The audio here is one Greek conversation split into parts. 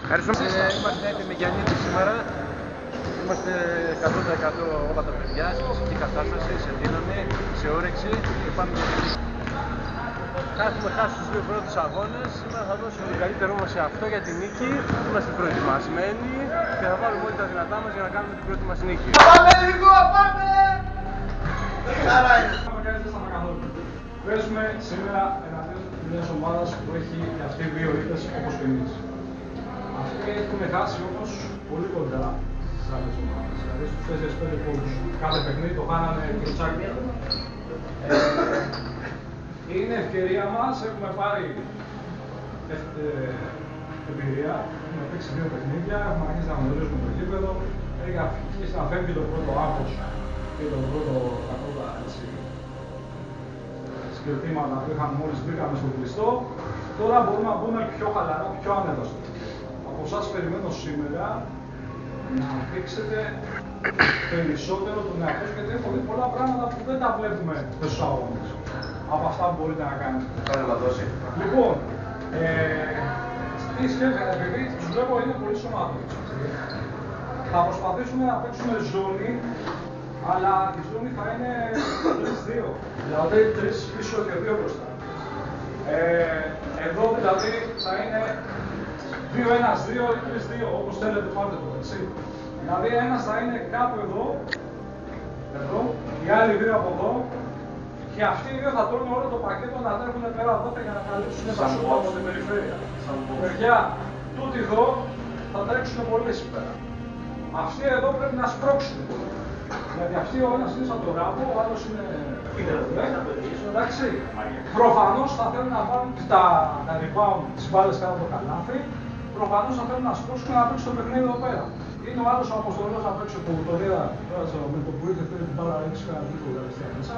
Ευχαριστούμε. Είμαστε έτοιμοι για νίκη σήμερα. Είμαστε 100% όλα τα παιδιά σε φυσική κατάσταση, σε δύναμη, σε όρεξη και πάμε για νίκη. Έχουμε χάσει τους δύο πρώτους αγώνες. Σήμερα θα δώσουμε το καλύτερό μας σε αυτό για τη νίκη. Είμαστε προετοιμασμένοι και θα βάλουμε όλοι τα δυνατά μας για να κάνουμε την πρώτη μας νίκη. Πάμε λίγο, πάμε! Χαρά είναι. Παίζουμε σήμερα εναντίον μιας ομάδας που έχει και αυτή δύο ήττες όπως και εμείς. Αυτοί έχουν χάσει όμως πολύ κοντά στις άλλες ομάδες. Δηλαδή στους 4-5 πόντους. Κάθε παιχνίδι το κάνανε κροτσάκι. Είναι ευκαιρία μας, έχουμε πάρει εμπειρία. Έχουμε παίξει δύο παιχνίδια, έχουμε αρχίσει να γνωρίζουμε το γήπεδο. Έχει αρχίσει να φεύγει το πρώτο άγχος και το πρώτο σκεπτήματα που είχαμε μόλις μπήκαμε στο κλειστό. Τώρα μπορούμε να μπούμε πιο χαλαρά, πιο άνετα. Από εσάς περιμένω σήμερα να δείξετε περισσότερο τον εαυτό σας, γιατί έχω δει πολλά πράγματα που δεν τα βλέπουμε στους αγώνες. Από αυτά που μπορείτε να κάνετε. Λοιπόν, τι σκέφτεται, επειδή τους βλέπω είναι πολύ σωματικοί. Θα προσπαθήσουμε να παίξουμε ζώνη, αλλά η ζώνη θα είναι 3-2. Δηλαδή 3 πίσω και 2 μπροστά. Εδώ δηλαδή θα είναι 2-1-2 ή 3-2, όπως θέλετε πάρτε το, έτσι. Δηλαδή ένας θα είναι κάπου εδώ, οι άλλοι δύο από εδώ, και αυτοί οι δύο θα τρώνε όλο το πακέτο να τρέχουν πέρα από εδώ για να καλύψουν τα σούτα από την περιφέρεια. Παιδιά, τούτοι εδώ θα τρέξουν πολύ σήμερα. Αυτοί εδώ πρέπει να σπρώξουν. Γιατί αυτοί ο ένας είναι σαν τον ράμπο, ο άλλος είναι... Εντάξει, προφανώς θα θέλουν να βάλουν τα rebound, τις μπάλες κάτω από το καλάθι. Προφανώς θα θέλουν να σπρώξουν και να παίξουν το παιχνίδι εδώ πέρα. Είναι ο άλλος ο Αποστολός να παίξει που τον είδα με το που ήρθε την μπάλα ρίξει κανένα τύπο τελευταία μέσα.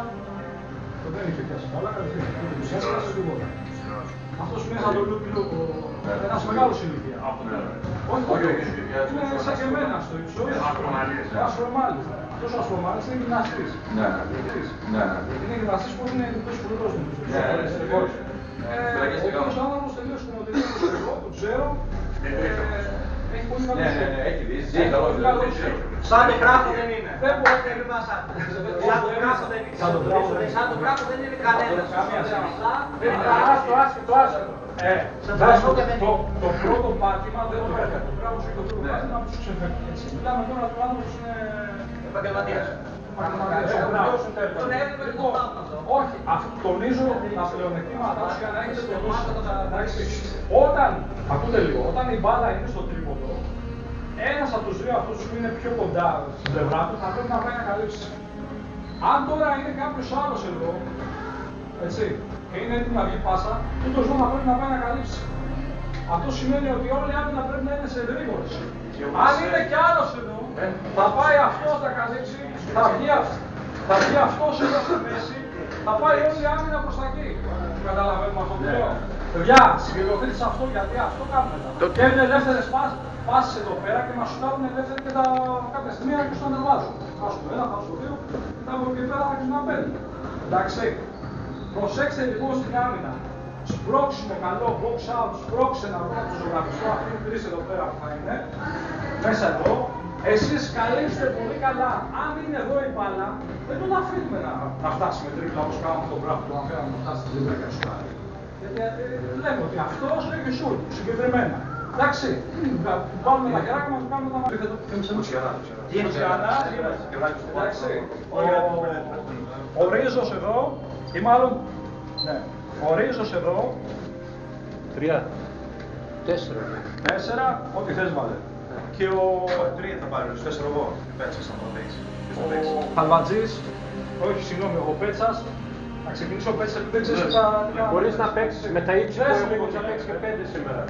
Δεν είχε πιάσει μπάλα, κατευθείαν. Τους έσκασε τίποτα. Αυτός είναι σαν τον Λούπιλο, ένας μεγάλος ηλικία. Όχι, είναι σαν και εμένα στο ύψος. Ασφρομάλης. Αυτός ο Ασφρομάλης είναι γυμναστής. Είναι γυμναστής που είναι εντός σπουδός μου. Ο οποίος άνθρωπος τελείωσε την οτιδήποτε το ξέρω. Έχει πολύ καλό σχέδιο. Σαν το κράκο δεν είναι. Δεν μπορεί να είναι σαν το κράκο δεν είναι. Σαν το κράκο δεν είναι κανένας. Το άσχετο. Το πρώτο πάτημα δεν το έφερε. Το κράκος και το πρώτο πάτημα τους ξεφεύγει. Μιλάμε τώρα του άνθρωπος είναι επαγγελματίας. Όχι, τονίζω τα πλεονεκτήματά τους για να έχεις το δώσει. Ακούτε λίγο, όταν η μπάλα είναι στο τρίποντο, ένας από τους δύο αυτούς που είναι πιο κοντά στην πλευρά του θα πρέπει να πάει να καλύψει. Αν τώρα είναι κάποιος άλλος εδώ, έτσι, και είναι έτοιμο να βγει πάσα, τούτος εδώ θα πρέπει να πάει να καλύψει. Αυτό σημαίνει ότι όλοι οι άλλοι θα πρέπει να είναι σε γρήγορες. Αν είναι κι άλλος εδώ, θα πάει αυτός να καλύψει, θα βγει αυτός εδώ στη μέση, θα πάει όλη η άμυνα προς τα εκεί. Καταλαβαίνουμε αυτό που λέω. Παιδιά, συγκεντρωθείτε σε αυτό γιατί αυτό κάνουμε. Και είναι ελεύθερες πάσεις εδώ πέρα και μας σουτάρουν ελεύθεροι και κάποια στιγμή να τους ανεβάζουν. Χάσουν το ένα, χάσουν το δύο, μετά από εκεί πέρα θα αρχίσουν να μπαίνουν. Εντάξει. Προσέξτε λοιπόν στην άμυνα. Σπρώξιμο καλό, box out, σπρώξε να βρω το ζωγραφιστό, αυτή είναι τρεις εδώ πέρα που θα είναι, μέσα εδώ. Εσείς καλύψτε πολύ καλά. Αν είναι εδώ η μπάλα, δεν τον αφήνουμε να φτάσει με τρίπλα όπως κάνουμε τον μπράφο του, αν θέλαμε να φτάσει στην τρίπλα και να σουτάρει. Γιατί λέμε ότι αυτός έχει σουτ, συγκεκριμένα. Εντάξει, βάλουμε τα κεράκια μας, κάνουμε τα μάτια. Εντάξει, ο Ρίζος εδώ, ή μάλλον, ναι, ο Ρίζος εδώ, 3, 4, ό,τι θες βάλε. Και ο 3 θα πάρει, τους 4 εγώ. Πέτσας θα το παίξει. Ο Χαλβατζής, όχι συγγνώμη, ο Πέτσας. Θα ξεκινήσει ο Πέτσας επειδή δεν ξέρεις τα... Μπορείς να παίξεις με τα ύψη που μπορείς να παίξεις και 5 σήμερα.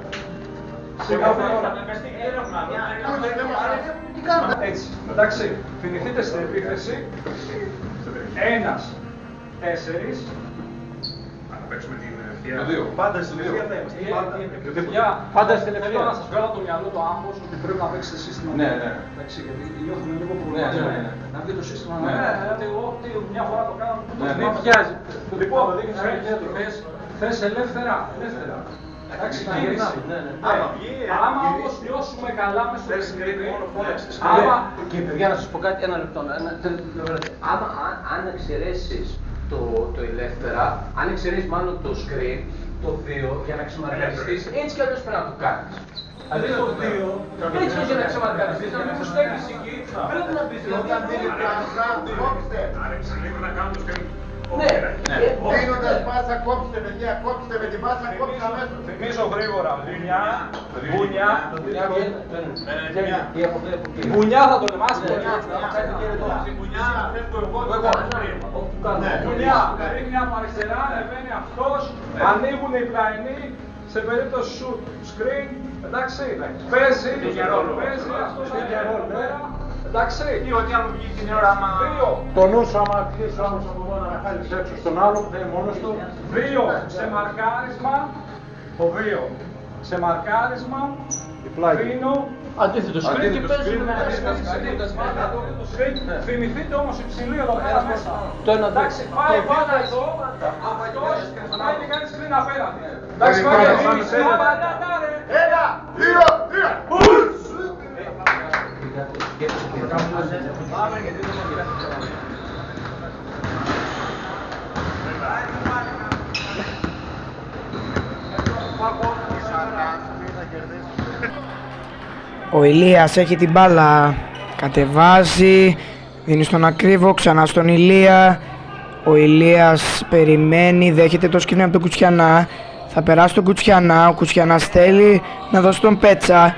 Έτσι, εντάξει, θυμηθείτε στην επίθεση. Ένας, 4. Να παίξουμε την ευθεία. Πάντα στην ευθεία. Πάντα στην ευθεία. Θέλω να σας βγάλω το μυαλό το άγχος ότι πρέπει να παίξετε σύστημα. Ναι. Εντάξει, γιατί νιώθουμε λίγο προβληματισμένοι. Να βγει το σύστημα να πει ότι μια φορά το κάναμε. Μην πιάζει. Λοιπόν, θες ελεύθερα. Εντάξει, κίνηση. Άμα όμως νιώσουμε καλά μες στο παιχνίδι, και παιδιά να σας πω κάτι, ένα λεπτό. Άμα αν εξαιρέσεις το ελεύθερα, αν εξαιρέσεις μάλλον το screen, το 2, για να ξεμαρκαριστείς, έτσι κι αλλιώς πρέπει να το κάνεις. Δηλαδή το 2, έτσι για να ξεμαρκαριστείς, να μην μου στέλνεις εκεί, πρέπει να πεις δηλαδή αν δεν είναι Άρεψε λίγο να κάνουμε το screen. ναι. Δίνοντας πάσα, κόψτε παιδιά, κόψτε με την πάσα, κόψτε αμέσως. θυμίζω γρήγορα, βουνιά θα το λεμάσει, βουνιά, ρίχνει από αριστερά, ανεβαίνει αυτός, ανοίγουν οι πλαϊνοί, σε περίπτωση σου screen, εντάξει, παίζει, αυτός ανοίγει εδώ πέρα, εντάξει, Ότι αν βγει την ώρα άμα... Το νου σου άμα αρχίσει όμως από εδώ να χάλεις έξω στον άλλο, δεν είναι μόνος του. 2 σε μαρκάρισμα, το 2 σε μαρκάρισμα, Φίνο, Αντίθετο screen και παίζουμε με θυμηθείτε όμως υψηλή εδώ πέρα μέσα. Το ένα Εντάξει, πάει πάντα εδώ, αυτός πάει και κάνει screen απέναντι. Εντάξει, πάει και υψηλή απέναντι. 2-3. Ο Ηλίας έχει την μπάλα, κατεβάζει, δίνει στον Ακρίβο, ξανά στον Ηλία. Ο Ηλίας περιμένει, δέχεται το σκηνή από τον Κουτσιανά. Θα περάσει τον Κουτσιανά, ο Κουτσιανάς θέλει να δώσει τον Πέτσα.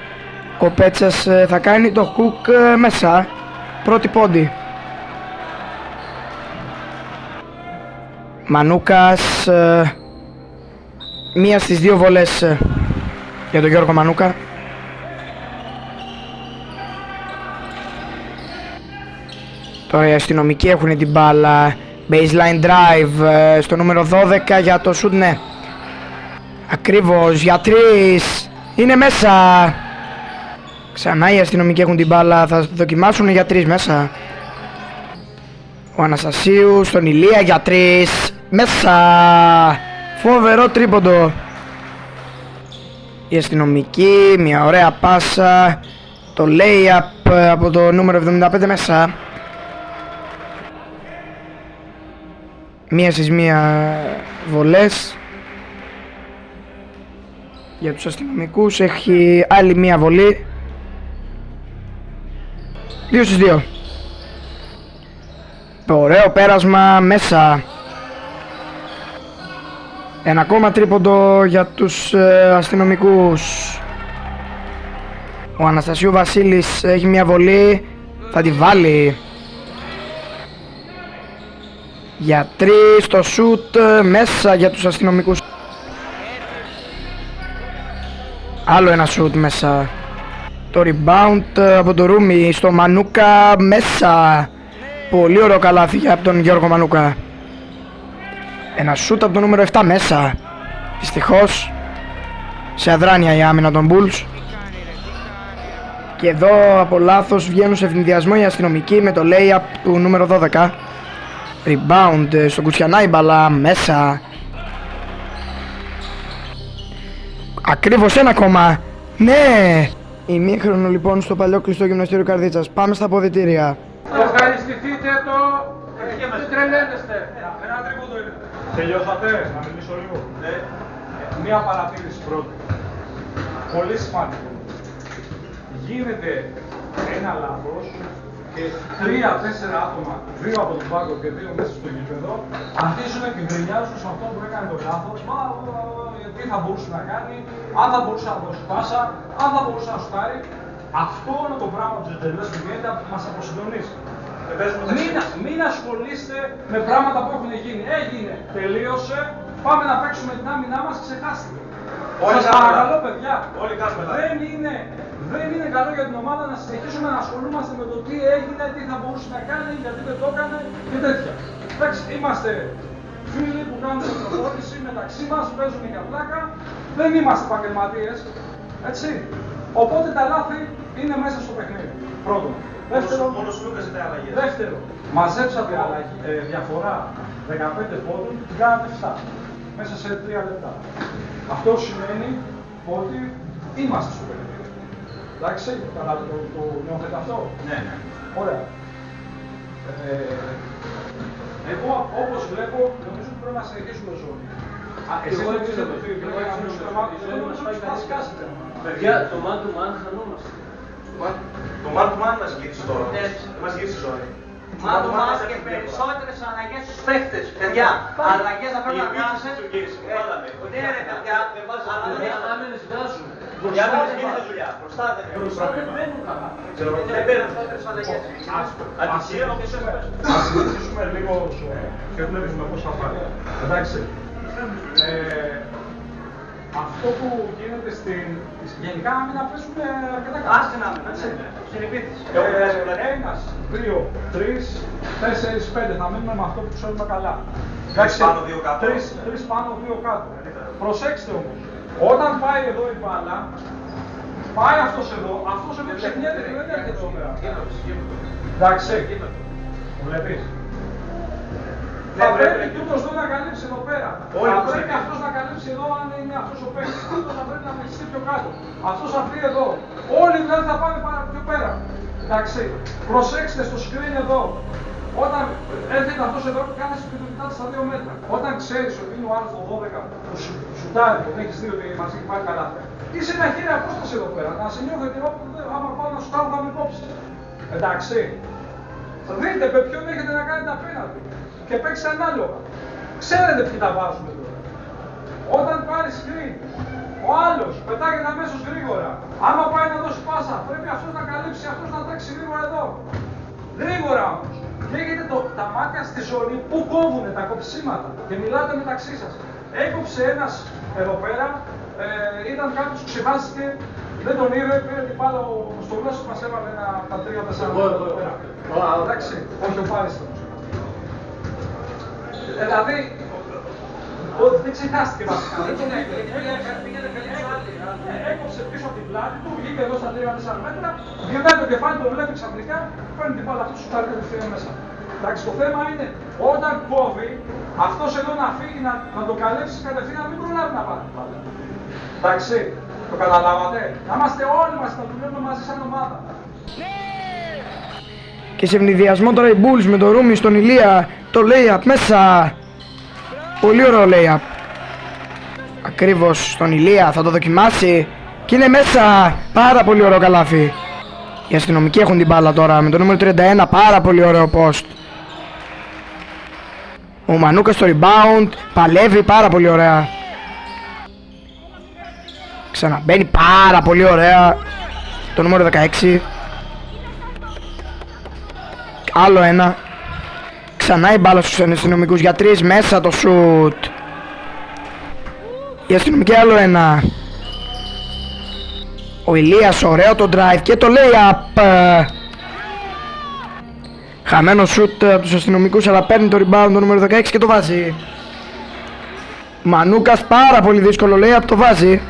Ο Πέτσας θα κάνει το hook μέσα, πρώτη πόντι. Μανούκας, μία στις 2 βολές για τον Γιώργο Μανούκα. Τώρα οι αστυνομικοί έχουν την μπάλα, baseline drive στο νούμερο 12 για το shoot, ναι. Ακριβώς, για 3, είναι μέσα. Ξανά οι αστυνομικοί έχουν την μπάλα, θα δοκιμάσουν για 3 μέσα. Ο Αναστασίου στον Ηλία για 3, μέσα. Φοβερό τρίποντο. Οι αστυνομικοί, μια ωραία πάσα, το lay-up από το νούμερο 75 μέσα. Μία στις μία βολές. Για τους αστυνομικούς έχει άλλη μία βολή. 2 στις 2. Το ωραίο πέρασμα μέσα. Ένα ακόμα τρίποντο για τους αστυνομικούς. Ο Αναστασίου Βασίλης έχει μία βολή, θα τη βάλει. Για 3 το σουτ μέσα για τους αστυνομικούς. Άλλο ένα σουτ μέσα. Το rebound από το Ρούμι στο Μανούκα μέσα. Πολύ ωραίο καλάθι από τον Γιώργο Μανούκα. Ένα σουτ από το νούμερο 7 μέσα. Δυστυχώς σε αδράνεια η άμυνα των Bulls. Και εδώ από λάθος βγαίνουν σε ευνηδιασμό οι αστυνομικοί με το lay-up του νούμερο 12. Rebound στον Κουτσιανά η μπαλά μέσα. Ακριβώς ένα ακόμα. Ναι! Ημίχρονο λοιπόν στο παλιό κλειστό γυμναστήριο Καρδίτσας. Πάμε στα αποδυτήρια. Ευχαριστηθείτε το. Δεν τρελαίνεστε. Ένα τρίποντο είναι. Τελειώσατε, να μιλήσω λίγο. Μία παρατήρηση πρώτη. Πολύ σημαντικό. Γίνεται ένα λάθος και 3-4 άτομα, 2 από τον πάγκο και 2 μέσα στο γήπεδο, αρχίζουν και γκρινιάζουν σε αυτό που έκανε το λάθος. Τι θα μπορούσε να κάνει, αν θα μπορούσε να δώσει πάσα, αν θα μπορούσε να σουτάρει. Αυτό είναι το πράγμα του εντελώς που γίνεται, που μας αποσυντονίζει. Μην ασχολείστε με πράγματα που έχουν γίνει. Έγινε, τελείωσε, πάμε να παίξουμε την άμυνά μας, ξεχάστε. Σας παρακαλώ παιδιά, δεν είναι καλό για την ομάδα να συνεχίσουμε να ασχολούμαστε με το τι έγινε, τι θα μπορούσε να κάνει, γιατί δεν το έκανε και τέτοια. Εντάξει, είμαστε φίλοι που κάνουν την προπόνηση μεταξύ μας, παίζουν για πλάκα, δεν είμαστε επαγγελματίες, έτσι. Οπότε τα λάθη είναι μέσα στο παιχνίδι. Πρώτον. Δεύτερο, μαζέψατε διαφορά 15 πόντων και την κάνατε 7. μέσα σε 3 λεπτά. Αυτό σημαίνει ότι είμαστε στο παιχνίδι. Εντάξει, το νιώθετε αυτό. Ναι, ναι. Ωραία. Εγώ όπως βλέπω, νομίζω ότι πρέπει να συνεχίσουμε ζώνη. Εσείς δεν ξέρετε ότι πρέπει να μιλήσουμε το μάτι, θα σκάσετε. Παιδιά, το man to man χανόμαστε. Το man to man μας γύρισε τώρα. Μας γύρισε η ζώνη. Man to man και περισσότερες αλλαγές στους παίχτες. Παιδιά, αλλαγές θα πρέπει να κάνετε. Ναι ρε παιδιά, Άμενες βγάζουν. Για να μην γίνεται δουλειά. Μπροστά δεν μπαίνουν καλά. δεν παίρνουν περισσότερες αλλαγές. Ατυχία όπως Ας συζητήσουμε λίγο και βλέπουμε πώς θα πάει. Εντάξει. Αυτό που γίνεται γενικά άμυνα παίζουμε αρκετά καλά. Άστε να μην, συνεπίθεση. 1, 2, 3, 4, 5. Θα μείνουμε με αυτό που ξέρουμε καλά. 3 πάνω, 2 κάτω. 3 πάνω, 2 κάτω. Προσέξτε όμως, όταν πάει εδώ η μπάλα, πάει αυτός εδώ ξεχνιέται και δεν έρχεται εδώ πέρα. Εντάξει, το βλέπεις. Θα πρέπει τούτος εδώ να καλύψει εδώ πέρα. Θα πρέπει αυτός να καλύψει εδώ αν είναι αυτός ο παίκτης. Αυτός θα πρέπει να μεσιστεί πιο κάτω. Αυτός θα βρει εδώ. Όλοι δηλαδή θα πάνε πιο πέρα. Εντάξει. Προσέξτε στο screen εδώ. Όταν έρχεται αυτός εδώ, κάνεις την πιθανότητα στα 2 μέτρα. Όταν ξέρεις ότι είναι ο άλλος το 12 που σουτάρει, που έχεις δει ότι μας έχει πάρει καλά. Είσαι ένα χέρι απόσταση εδώ πέρα. Να σε νιώθω γιατί άμα πάω να σουτάρω θα με κόψει. Εντάξει. Θα δείτε με ποιον έχετε να κάνετε απέναντι. Και παίξτε ανάλογα. Ξέρετε ποιοι τα βάζουν εδώ. Όταν πάρει screen, ο άλλος πετάγεται αμέσως γρήγορα. Άμα πάει να δώσει πάσα, πρέπει αυτός να καλύψει, αυτός να τρέξει γρήγορα εδώ. Γρήγορα όμως. Και έχετε τα μάτια στη ζώνη που κόβουνε τα κοψίματα και μιλάτε μεταξύ σας. Έκοψε ένας εδώ πέρα, ήταν κάποιος που ξεχάστηκε, δεν τον είδε, πήρε την μπάλα ο Στολός που μας έβαλε τα 3-4 εδώ πέρα. Εντάξει, όχι ο Πάρης όμως. Δηλαδή, δεν ξεχάστηκε βασικά. Έκοψε πίσω από την πλάτη του, βγήκε εδώ στα 3-4 μέτρα, γυρνάει το κεφάλι, το βλέπει ξαφνικά, παίρνει την μπάλα αυτός σου πάρει κατευθείαν μέσα. Εντάξει, το θέμα είναι όταν κόβει, αυτός εδώ να φύγει να το καλύψει κατευθείαν, να μην προλάβει να πάρει την μπάλα. Εντάξει, το καταλάβατε. Να είμαστε όλοι μας, να δουλεύουμε μαζί σαν ομάδα. Και σε ευνηδιασμό τώρα οι Bulls με το Ρούμι στον Ηλία, το layup μέσα. Πολύ ωραίο layup. Ακριβώς στον Ηλία, θα το δοκιμάσει. Και είναι μέσα. Πάρα πολύ ωραίο καλάθι. Οι αστυνομικοί έχουν την μπάλα τώρα με το νούμερο 31, πάρα πολύ ωραίο post. Ο Μανούκας στο rebound, παλεύει πάρα πολύ ωραία. Ξαναμπαίνει πάρα πολύ ωραία το νούμερο 16. Άλλο ένα. Ξανά η μπάλα στους αστυνομικούς για 3 μέσα το shoot. Οι αστυνομικοί άλλο ένα. Ο Ηλίας ωραίο το drive και το layup. Χαμένο shoot από τους αστυνομικούς αλλά παίρνει το rebound το νούμερο 16 και το βάζει. Μανούκας πάρα πολύ δύσκολο layup, το βάζει.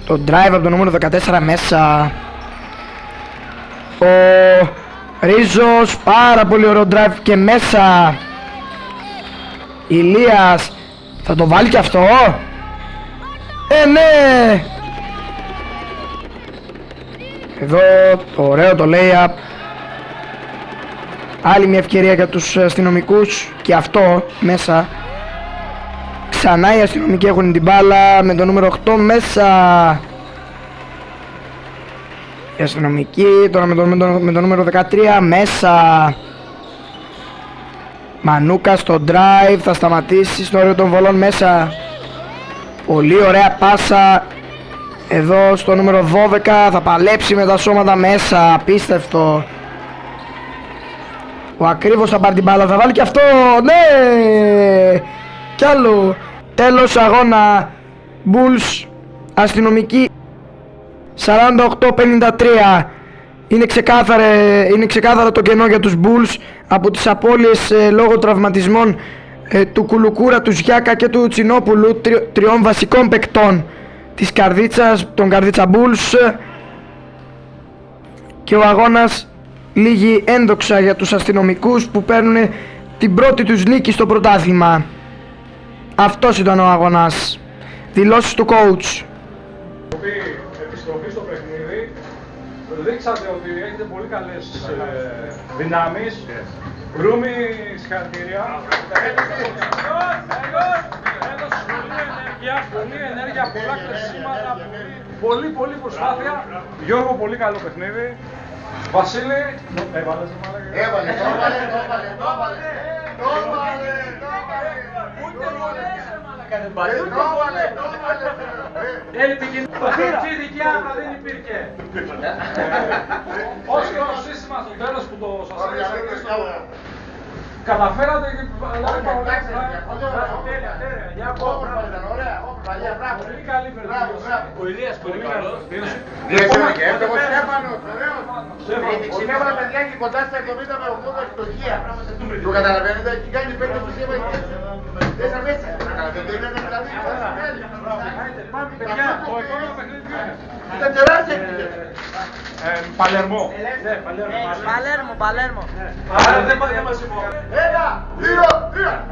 Το drive από το νούμερο 14 μέσα. Ο Ρίζος, πάρα πολύ ωραίο drive και μέσα. Ηλίας, θα το βάλει και αυτό. Ναι. Εδώ το ωραίο το layup. Άλλη μια ευκαιρία για τους αστυνομικούς και αυτό μέσα. Ξανά οι αστυνομικοί έχουν την μπάλα με το νούμερο 8 μέσα. Οι αστυνομικοί τώρα με το νούμερο 13 μέσα. Μανούκα στο drive, θα σταματήσει στο όριο των βολών μέσα. Πολύ ωραία πάσα. Εδώ στο νούμερο 12 θα παλέψει με τα σώματα μέσα. Απίστευτο. Ο Ακρίβος θα πάρει την μπάλα, θα βάλει και αυτό. Ναι! Κι άλλο. Τέλος αγώνα. Bulls αστυνομική 48-53. Είναι ξεκάθαρο το κενό για τους Bulls από τις απώλειες λόγω τραυματισμών του Κουλουκούρα, του Γιάκα και του Τσινόπουλου, τριών βασικών παικτών της Καρδίτσας, των Καρδίτσα Bulls. Και ο αγώνας λήγει ένδοξα για τους αστυνομικούς που παίρνουν την πρώτη τους νίκη στο πρωτάθλημα. Αυτός ήταν ο αγώνας. Δηλώσεις του coach. Επιστροφή στο παιχνίδι. Δείξατε ότι έχετε πολύ καλές δυνάμεις. Ρούμι, συγχαρητήρια. Έδωσε πολλή ενέργεια, πολλά κλεισίματα, πολύ προσπάθεια. Γιώργο, πολύ καλό παιχνίδι. Βασίλη, έβαλες μάλλον. Έβαλε. Έλειπε και η δικιά αλλά δεν υπήρχε. Ως και το σύστημα στο τέλος που το σας έδωσα, καταφέρατε και πολύ καλή βελτίωση. Ο Ηλίας πολύ καλός. Ο Στέφανος παιδιά έχει κοντά στα 70 με 80 επιτυχία. Το καταλαβαίνετε, έχει κάνει 5 ψήμα και μέσα μέσα. Καταλαβαίνετε, δηλαδή. Παιδιά, το επόμενο παιχνίδι ποιο είναι? Ήταν τεράστια επιτυχία. Παλερμό. Παλέρμο. Άρα δεν πάει να μας υπό. 1, 2, 3.